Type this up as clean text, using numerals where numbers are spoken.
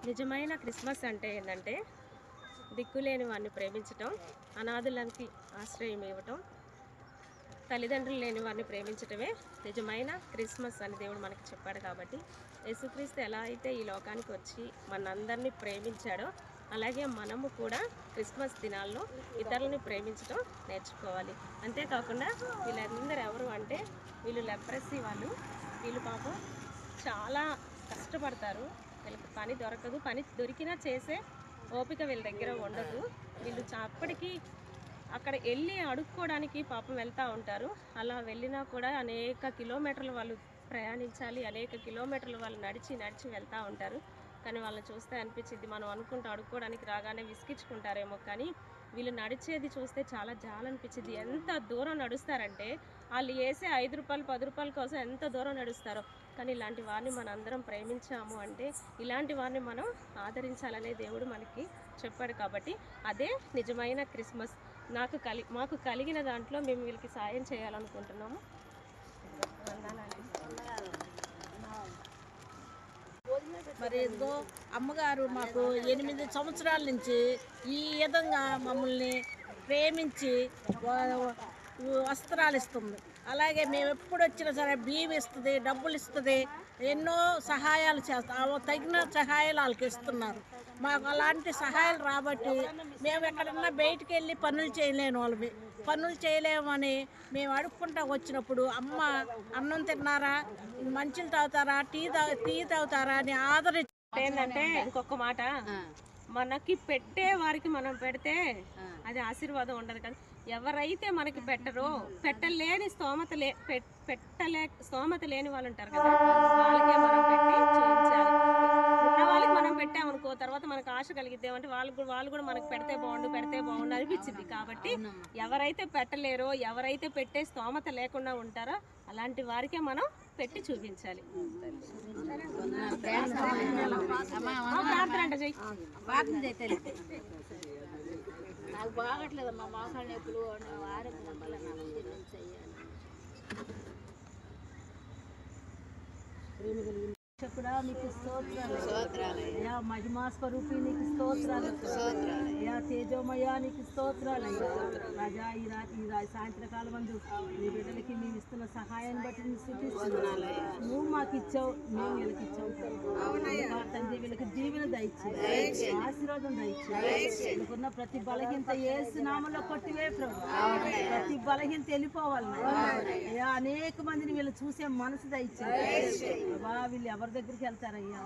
నిజమైన క్రిస్మస్ అంటే ఏంటంటే దిక్కులేని వారిని ప్రేమించటం, అనాథులకి ఆశ్రయం ఇవ్వటం, తల్లిదండ్రులు లేని వారిని ప్రేమించటమే నిజమైన క్రిస్మస్ అని దేవుడు మనకి చెప్పాడు. కాబట్టి యేసుక్రీస్తు ఎలా అయితే ఈ లోకానికి వచ్చి మనందరినీ ప్రేమించాడో అలాగే మనము కూడా క్రిస్మస్ దినాల్లో ఇతరులని ప్రేమించడం నేర్చుకోవాలి. అంతేకాకుండా వీళ్ళందరూ ఎవరు అంటే వీళ్ళు లెప్రసీ వాళ్ళు. వీళ్ళు పాపం చాలా కష్టపడతారు. వీళ్ళకి పని దొరకదు, పని దొరికినా చేసే ఓపిక వీళ్ళ దగ్గర ఉండదు. వీళ్ళు అప్పటికి అక్కడ వెళ్ళి అడుక్కోవడానికి పాపం వెళ్తూ ఉంటారు. అలా వెళ్ళినా కూడా అనేక కిలోమీటర్లు వాళ్ళు ప్రయాణించాలి, అనేక కిలోమీటర్లు వాళ్ళు నడిచి వెళ్తూ ఉంటారు. కానీ వాళ్ళని చూస్తే అనిపించింది, మనం అనుకుంటూ అడుక్కోవడానికి రాగానే విసిగించుకుంటారేమో, కానీ వీళ్ళు నడిచేది చూస్తే చాలా జాలనిపించింది. ఎంత దూరం నడుస్తారంటే వాళ్ళు వేసే 5 రూపాయలు 10 రూపాయల కోసం ఎంత దూరం నడుస్తారో. కానీ ఇలాంటి వారిని మనం అందరం ప్రేమించాము అంటే ఇలాంటి వారిని మనం ఆదరించాలనే దేవుడు మనకి చెప్పాడు. కాబట్టి అదే నిజమైన క్రిస్మస్. మాకు కలిగిన దాంట్లో మేము వీళ్ళకి సాయం చేయాలనుకుంటున్నాము. మరి ఇదిగో అమ్మగారు మాకు 8 సంవత్సరాల నుంచి ఈ విధంగా మమ్మల్ని ప్రేమించి వస్త్రాలు ఇస్తుంది. అలాగే మేము ఎప్పుడు వచ్చినా సరే బియ్యం ఇస్తుంది, డబ్బులు ఇస్తుంది, ఎన్నో సహాయాలు చేస్తాం. తగిన సహాయాలు వాళ్ళకి ఇస్తున్నారు. మాకు అలాంటి సహాయాలు రాబట్టి మేము ఎక్కడన్నా బయటికి వెళ్ళి పనులు చేయలేని వాళ్ళవి. పనులు చేయలేమని మేము అడుక్కుంటా వచ్చినప్పుడు అమ్మ అన్నం తిన్నారా, మంచిలు తాగుతారా, టీ తాగుతారా అని ఆదరించి ఏంటంటే ఇంకొక మాట, మనకి పెట్టే వారికి మనం పెడితే అది ఆశీర్వాదం ఉండదు కదా. ఎవరైతే మనకి పెట్టరో, పెట్టలేని స్తోమత లేని వాళ్ళు ఉంటారు కదా, వాళ్ళకే మనం పెట్టి చూపించాలి. ఉన్న వాళ్ళకి మనం పెట్టామనుకో తర్వాత మనకు ఆశ కలిగిద్దామంటే వాళ్ళు కూడా మనకు పెడితే బాగుండు అనిపించింది. కాబట్టి ఎవరైతే పెట్టలేరో, ఎవరైతే పెట్టే స్తోమత లేకుండా ఉంటారో అలాంటి వారికే మనం పెట్టి చూపించాలి. నాకు బాగట్లేదమ్మా, మోకాళ్ళ నొప్పులు, ఆరోగ్యం వల్ల నాకు చెప్పుడా నీకు స్తోత్రాలు, యా మహిమా స్వరూపి నీకు స్తోత్రాలు, యా తేజోమయ నీకు స్తోత్రాలు. రాజా ఈ సాయంత్రకాలం మందు నీ బిడ్డలకి మేము ఇస్తున్న సహాయాన్ని బట్టి నీ స్థుతిస్తున్నాను. నువ్వు మాకు ఇచ్చావు, మేము వీళ్ళకి ఇచ్చావు తండ్రి. వీళ్ళకి దీవెన దయచేయి, ఆశీర్వాదం దయచేయి. వీళ్ళకున్న ప్రతి బలహీనత యేసు నామములో కొట్టివే ప్రభు. ప్రతి బలహీనత వెళ్ళిపోవాలి. అనేక మందిని వీళ్ళు చూసే మనసు దయచేయి. వీళ్ళు ఎవరి దగ్గరికి వెళ్తారయ్యా?